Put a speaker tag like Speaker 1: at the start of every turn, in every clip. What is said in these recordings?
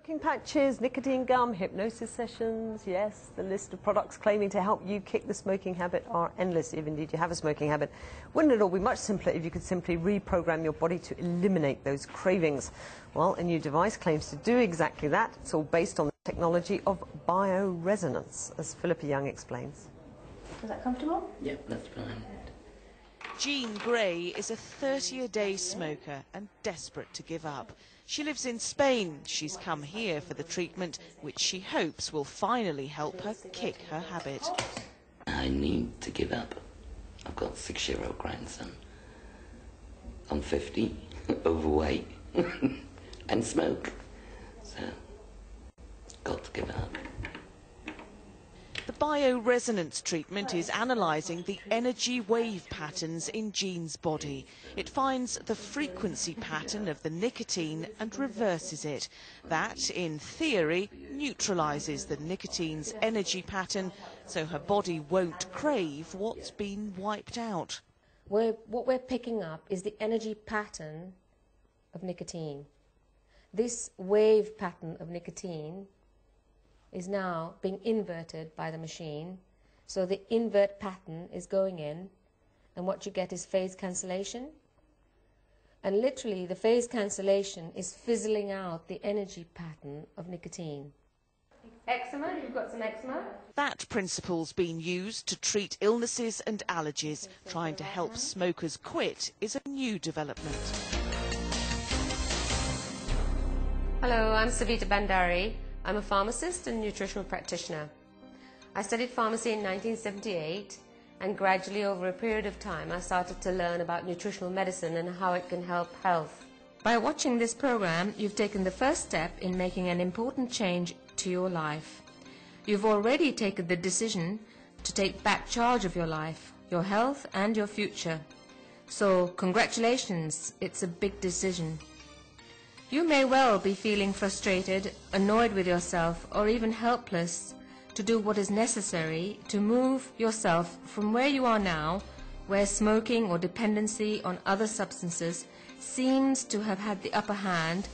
Speaker 1: Smoking patches, nicotine gum, hypnosis sessions, yes, the list of products claiming to help you kick the smoking habit are endless, if indeed you have a smoking habit. Wouldn't it all be much simpler if you could simply reprogram your body to eliminate those cravings? Well, a new device claims to do exactly that. It's all based on the technology of bioresonance, as Philippa Young explains.
Speaker 2: Is that comfortable?
Speaker 3: Yep, that's fine.
Speaker 4: Jean Gray is a 30-a-day smoker and desperate to give up. She lives in Spain. She's come here for the treatment, which she hopes will finally help her kick her habit.
Speaker 3: I need to give up. I've got a 6-year-old grandson. I'm 50, overweight, and smoke. So, got to give up.
Speaker 4: The bioresonance treatment is analysing the energy wave patterns in Jean's body. It finds the frequency pattern of the nicotine and reverses it. That, in theory, neutralises the nicotine's energy pattern, so her body won't crave what's been wiped out.
Speaker 2: What we're picking up is the energy pattern of nicotine. This wave pattern of nicotine is now being inverted by the machine. So the invert pattern is going in, and what you get is phase cancellation. And literally the phase cancellation is fizzling out the energy pattern of nicotine. Eczema, you've got some eczema?
Speaker 4: That principle's been used to treat illnesses and allergies. Trying to help smokers quit is a new development.
Speaker 2: Hello, I'm Savita Bandari. I'm a pharmacist and nutritional practitioner. I studied pharmacy in 1978, and gradually over a period of time I started to learn about nutritional medicine and how it can help health. By watching this program, you've taken the first step in making an important change to your life. You've already taken the decision to take back charge of your life, your health and your future. So congratulations, it's a big decision. You may well be feeling frustrated, annoyed with yourself, or even helpless to do what is necessary to move yourself from where you are now, where smoking or dependency on other substances seems to have had the upper hand,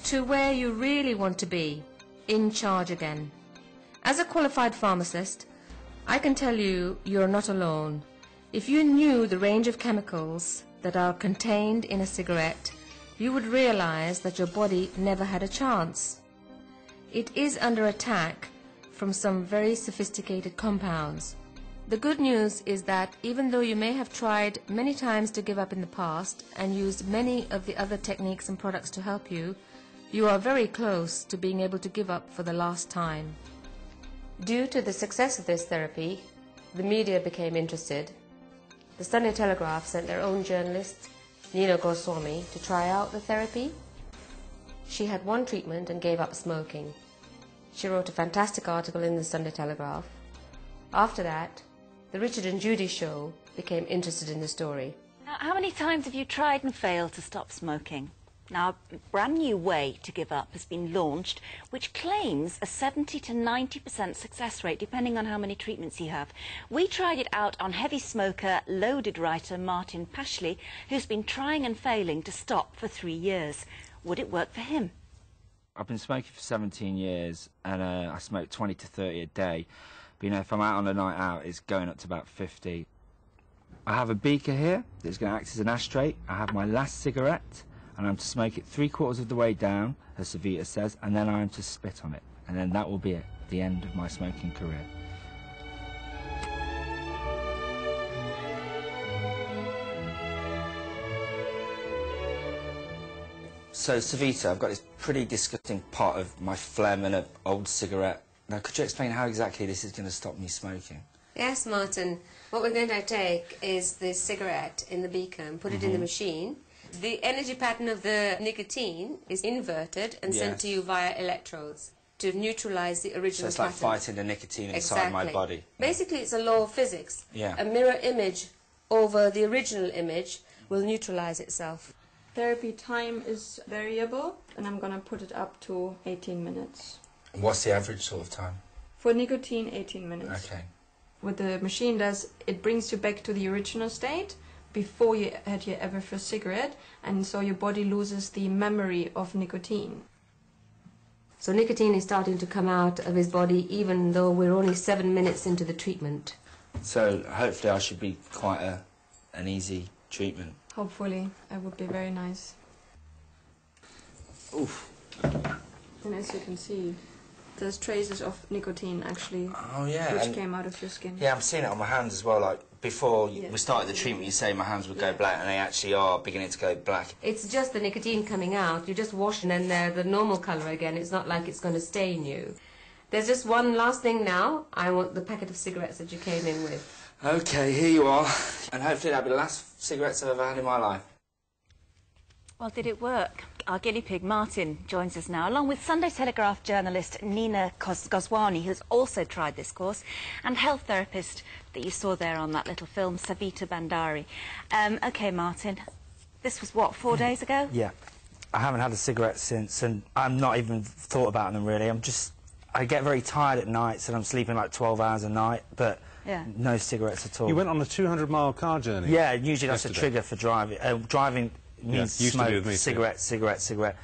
Speaker 2: to where you really want to be, in charge again. As a qualified pharmacist, I can tell you you're not alone. If you knew the range of chemicals that are contained in a cigarette, you would realize that your body never had a chance. It is under attack from some very sophisticated compounds. The good news is that even though you may have tried many times to give up in the past and used many of the other techniques and products to help you, you are very close to being able to give up for the last time. Due to the success of this therapy, the media became interested. The Sunday Telegraph sent their own journalist, Nina Goswami, to try out the therapy. She had one treatment and gave up smoking. She wrote a fantastic article in the Sunday Telegraph. After that, the Richard and Judy show became interested in the story.
Speaker 5: Now, how many times have you tried and failed to stop smoking? Now, a brand new way to give up has been launched, which claims a 70 to 90% success rate, depending on how many treatments you have. We tried it out on heavy smoker, loaded writer Martin Pashley, who's been trying and failing to stop for 3 years. Would it work for him?
Speaker 6: I've been smoking for 17 years, and I smoke 20 to 30 a day. But, you know, if I'm out on a night out, it's going up to about 50. I have a beaker here that's going to act as an ashtray. I have my last cigarette, and I'm to smoke it 3/4 of the way down, as Savita says, and then I'm to spit on it. And then that will be it, the end of my smoking career. So, Savita, I've got this pretty disgusting pot of my phlegm and an old cigarette. Now, could you explain how exactly this is going to stop me smoking?
Speaker 2: Yes, Martin. What we're going to take is this cigarette in the beaker and put it in the machine. The energy pattern of the nicotine is inverted and sent to you via electrodes to neutralize the original
Speaker 6: So it's
Speaker 2: pattern.
Speaker 6: like fighting the nicotine inside my body.
Speaker 2: Basically, it's a law of physics.
Speaker 6: Yeah.
Speaker 2: A mirror image over the original image will neutralize itself.
Speaker 7: Therapy time is variable, and I'm going to put it up to 18 minutes.
Speaker 6: What's the average sort of time?
Speaker 7: For nicotine, 18 minutes.
Speaker 6: Okay.
Speaker 7: What the machine does, it brings you back to the original state before you had your ever first cigarette, and so your body loses the memory of nicotine.
Speaker 2: So nicotine is starting to come out of his body even though we're only 7 minutes into the treatment.
Speaker 6: So hopefully I should be quite an easy treatment.
Speaker 7: Hopefully, that would be very nice.
Speaker 6: Oof.
Speaker 7: And as you can see, there's traces of nicotine actually,
Speaker 6: Oh yeah.
Speaker 7: which came out of your skin.
Speaker 6: Yeah, I'm seeing it on my hands as well. Like before we started the treatment, you say my hands would go black, and they actually are beginning to go black.
Speaker 2: It's just the nicotine coming out. You just wash and then they're the normal colour again. It's not like it's going to stain you. There's just one last thing now. I want the packet of cigarettes that you came in with.
Speaker 6: Okay, here you are. And hopefully that'll be the last cigarettes I've ever had in my life.
Speaker 5: Well, did it work? Our guinea pig, Martin, joins us now, along with Sunday Telegraph journalist Nina Goswani, who's also tried this course, and health therapist that you saw there on that little film, Savita Bandari. OK, Martin, this was, what, 4 days ago?
Speaker 6: Yeah. I haven't had a cigarette since, and I'm not even thought about them, really. I get very tired at night, so I'm sleeping like 12 hours a night, but no cigarettes at all.
Speaker 8: You went on a 200-mile car journey?
Speaker 6: Yeah, usually that's a trigger for driving. Driving means smoke, cigarette.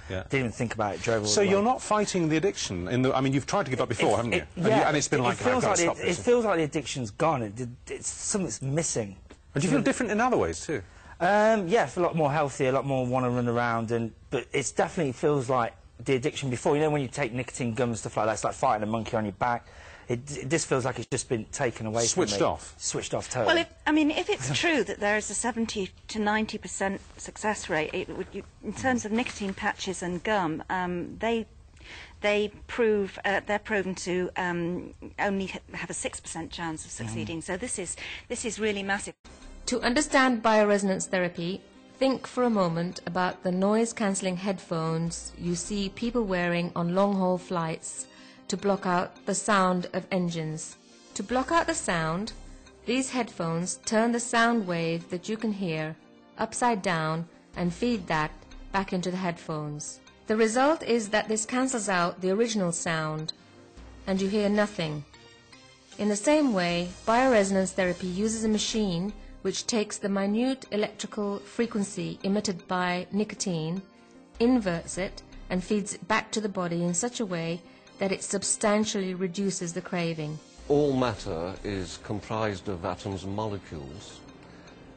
Speaker 8: Yeah.
Speaker 6: Didn't even think about it, drove all the
Speaker 8: So
Speaker 6: way.
Speaker 8: you're not fighting the addiction? I mean, you've tried to give up before, haven't you? And it's been like,
Speaker 6: it feels like the addiction's gone. It's something's missing.
Speaker 8: And do you feel different in other ways, too?
Speaker 6: Yeah, I feel a lot more healthy, a lot more want to run around, but it definitely feels like the addiction before. You know, when you take nicotine gum and stuff like that, it's like fighting a monkey on your back. This feels like it's just been taken away from me.
Speaker 8: Switched off?
Speaker 6: Switched off totally.
Speaker 5: Well, if it's true that there is a 70 to 90% success rate, in terms of nicotine patches and gum, they're proven to only have a 6% chance of succeeding. So this is really massive.
Speaker 2: To understand bioresonance therapy, think for a moment about the noise-cancelling headphones you see people wearing on long-haul flights to block out the sound of engines. To block out the sound, these headphones turn the sound wave that you can hear upside down and feed that back into the headphones. The result is that this cancels out the original sound and you hear nothing. In the same way, bioresonance therapy uses a machine which takes the minute electrical frequency emitted by nicotine, inverts it, and feeds it back to the body in such a way that it substantially reduces the craving.
Speaker 9: All matter is comprised of atoms and molecules.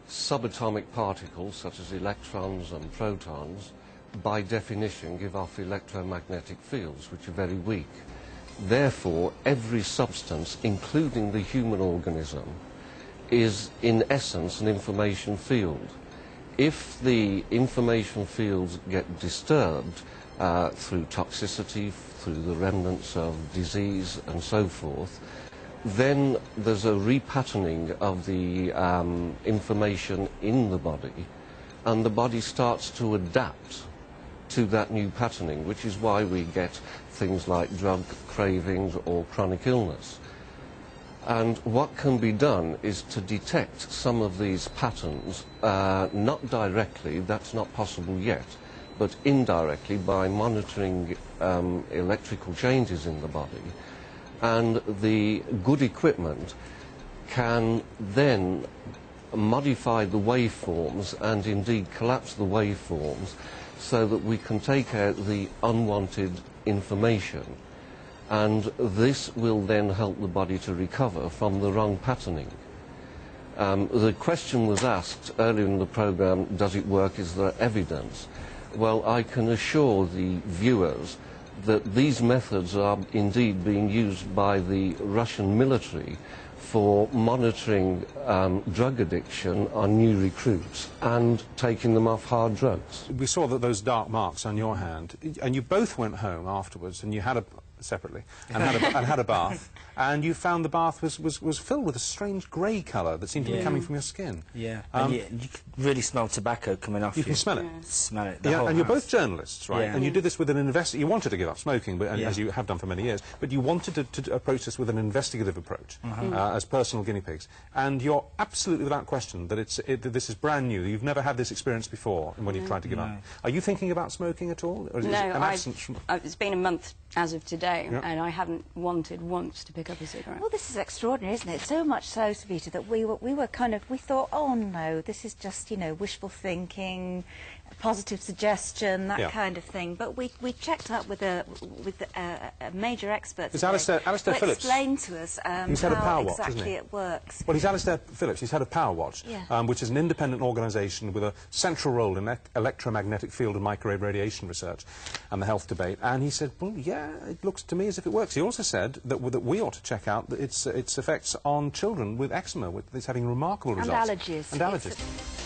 Speaker 9: Subatomic particles, such as electrons and protons, by definition give off electromagnetic fields, which are very weak. Therefore, every substance, including the human organism, is in essence an information field. If the information fields get disturbed through toxicity, through the remnants of disease and so forth, then there's a repatterning of the information in the body, and the body starts to adapt to that new patterning, which is why we get things like drug cravings or chronic illness. And what can be done is to detect some of these patterns, not directly, that's not possible yet, but indirectly by monitoring electrical changes in the body. And the good equipment can then modify the waveforms and indeed collapse the waveforms so that we can take out the unwanted information. And this will then help the body to recover from the wrong patterning. The question was asked earlier in the programme, does it work, is there evidence? Well, I can assure the viewers that these methods are indeed being used by the Russian military for monitoring drug addiction on new recruits and taking them off hard drugs.
Speaker 8: We saw that those dark marks on your hand, and you both went home afterwards and you had separately, and had a bath, and you found the bath was filled with a strange grey colour that seemed to be coming from your skin.
Speaker 6: Yeah, and you can really smell tobacco coming off you.
Speaker 8: You can smell it.
Speaker 5: Yeah.
Speaker 6: Smell it.
Speaker 8: Yeah, and you're both journalists, right?
Speaker 6: Yeah.
Speaker 8: And you did this with an you wanted to give up smoking, but, as you have done for many years, but you wanted to approach this with an investigative approach, as personal guinea pigs. And you're absolutely without question that this is brand new. You've never had this experience before when you've tried to give up. Are you thinking about smoking at all? Or is it an absence from...
Speaker 10: it's been a month as of today, and I haven't wanted once to pick up a cigarette.
Speaker 5: Well, this is extraordinary, isn't it? So much so, Savita, that we thought, oh no, this is just, wishful thinking. positive suggestion, that
Speaker 8: Yeah.
Speaker 5: kind of thing. But we checked up with a major expert
Speaker 8: It's
Speaker 5: today
Speaker 8: Alistair
Speaker 5: who
Speaker 8: Phillips.
Speaker 5: explained to us
Speaker 8: He's had a
Speaker 5: how
Speaker 8: power watch,
Speaker 5: exactly
Speaker 8: isn't he?
Speaker 5: it works.
Speaker 8: Well, he's Alistair Phillips. He's had a Power Watch,
Speaker 5: Yeah.
Speaker 8: which is an independent organisation with a central role in electromagnetic field and microwave radiation research and the health debate. And he said, well, yeah, it looks to me as if it works. He also said that we ought to check out its effects on children with eczema, with it's having remarkable results.
Speaker 5: And allergies.
Speaker 8: And allergies.